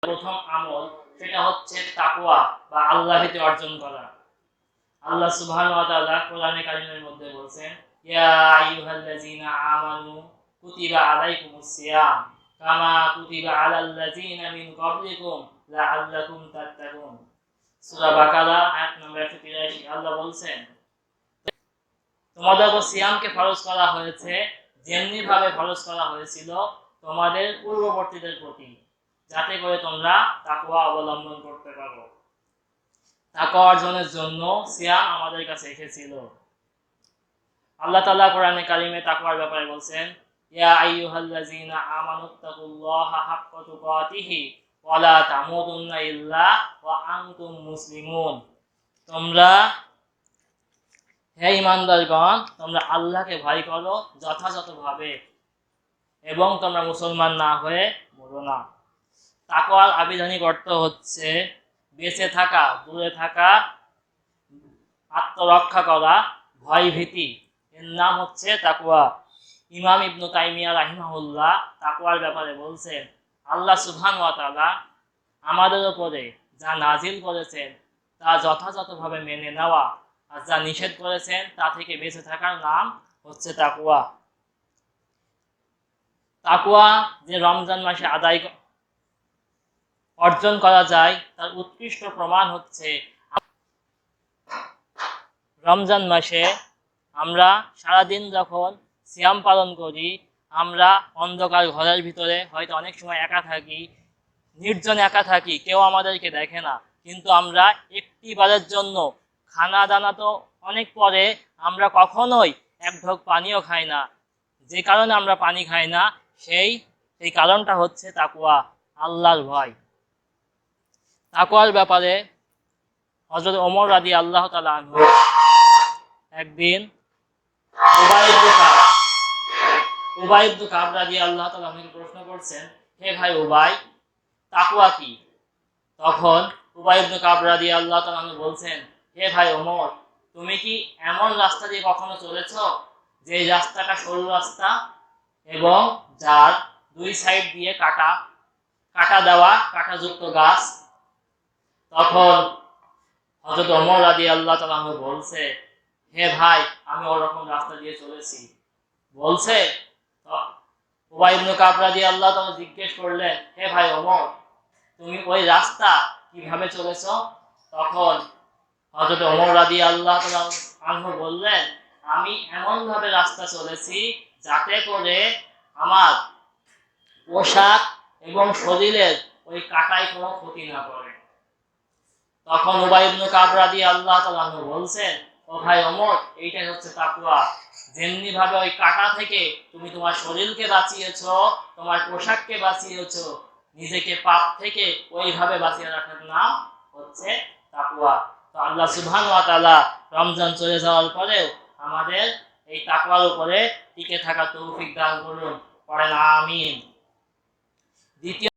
প্রথম আমল সেটা হচ্ছে তাকওয়া বা আল্লাহ ভীতি অর্জন করা। আল্লাহ সুবহানাহু ওয়া তাআলা কোরআনে কারীমের মধ্যে বলেন, ইয়া আইয়ুহাল্লাযীনা আমানু কুতিবা আলাইকুমুস সিয়াম কামা কুতিবা আলাল লাযীনা মিন ক্বাবলিকুম লাআল্লাকুম তাত্তাকুন। সূরা বাকারা আয়াত নম্বর 183। আল্লাহ বলেন, তোমাদের উপর সিয়ামকে ফরজ করা হয়েছে যেমনি ভাবে ফরজ করা হয়েছিল তোমাদের পূর্ববর্তীদের প্রতি, যাতে করে তোমরা তাকওয়া অবলম্বন করতে পারো। তাকওয়া অর্জনের জন্য সিয়াম আমাদের কাছে এসেছিল। আল্লাহ তাআলা কোরআনে কারিমে তাকওয়ার ব্যাপারে বলেন, ইয়া আইয়ুহাল্লাযীনা আমানুত্তাকুল্লাহা হাক্কা তুকাতিহি ওয়া লা তামুতুন্না ইল্লা ওয়া আনতুম মুসলিমুন। তোমরা হে ঈমানদারগণ, তোমরা আল্লাহকে ভয় করো যথাযথভাবে এবং তোমরা মুসলমান না হয়ে মরো না। তাকওয়ার আবিধানিক অর্থ হচ্ছে বেঁচে থাকা, দূরে থাকা, আত্মরক্ষা করা, ভয় ভীতি, এর নাম হচ্ছে তাকওয়া। ইমাম ইবনে তাইমিয়া রাহিমাহুল্লাহ তাকওয়ার ব্যাপারে বলছেন, আল্লাহ সুবহানাহু ওয়া তাআলা আমাদের উপরে যা নাজিল করেছেন তা যথাযথভাবে মেনে নেওয়া, আর যা নিষেধ করেছেন তা থেকে বেঁচে থাকার নাম হচ্ছে তাকওয়া। তাকওয়া যে রমজান মাসে অর্জন করা যায় তার উৎকৃষ্ট প্রমাণ হচ্ছে রমজান মাসে আমরা সারাদিন যখন সিয়াম পালন করি, আমরা অন্ধকার ঘরের ভিতরে হয়তো অনেক সময় একা থাকি, নির্জন একা থাকি, কেউ আমাদেরকে দেখে না, কিন্তু আমরা একটি বারের জন্য খানা দানা তো অনেক পরে আমরা কখনোই এক ঢোক পানিও খাই না। যে কারণে আমরা পানি খাই না সেই কারণটা হচ্ছে তাকওয়া, আল্লাহর ভয়। তাকওয়ার ব্যাপারে হযরত ওমর রাদিয়াল্লাহু তাআলা আনহু একদিন উবাই ইবনে কাব রাদিয়াল্লাহু তাআলা আনহুকে প্রশ্ন করছেন, হে ভাই উবাই, তাকওয়া কি? তখন উবাই ইবনে কাব রাদিয়াল্লাহু তাআলা আনহু বলছেন, হে ভাই ওমর, তুমি কি এমন রাস্তা দিয়ে কখনো চলেছো যে রাস্তাটা সরু রাস্তা এবং যার দুই সাইড দিয়ে কাটা দেওয়া কাটাযুক্ত গাছ? তখন হযরত ওমর রাদিয়াল্লাহু তাআলা আনহু বলছে, হে ভাই, আমি ওরকম রাস্তা দিয়ে চলেছি। বলছে উবাই ইবনে কাব রাদিয়াল্লাহু তাআলা জিজ্ঞেস করলেন, হে ভাই ওমর, তুমি ওই রাস্তা কিভাবে চলেছো? তখন হযরত ওমর রাদিয়াল্লাহু তাআলা আনহু বললেন, আমি এমন ভাবে রাস্তা চলেছি যাতে করে আমার পোশাক এবং শরীরের ওই কাটায় কোনো ক্ষতি না করে। তখন উবাই ইবনে কাব রাদিয়াল্লাহু তাআলা আনহু বলছেন, ও ভাই ওমর, এইটাই হচ্ছে তাকওয়া। যেমনি ভাবে ওই কাটা থেকে তুমি তোমার শরীরকে বাঁচিয়েছো, তোমার পোশাককে বাঁচিয়েছো, নিজেকে পাপ থেকে ওইভাবে বাঁচিয়ে রাখার নাম হচ্ছে তাকওয়া। তো আল্লাহ সুবহানাহু ওয়া তাআলা রমজান চলে যাওয়ার পরেও আমাদের এই তাকওয়ার উপরে টিকে থাকা তৌফিক দান করুন। পড়েন আমিন। দ্বিতীয়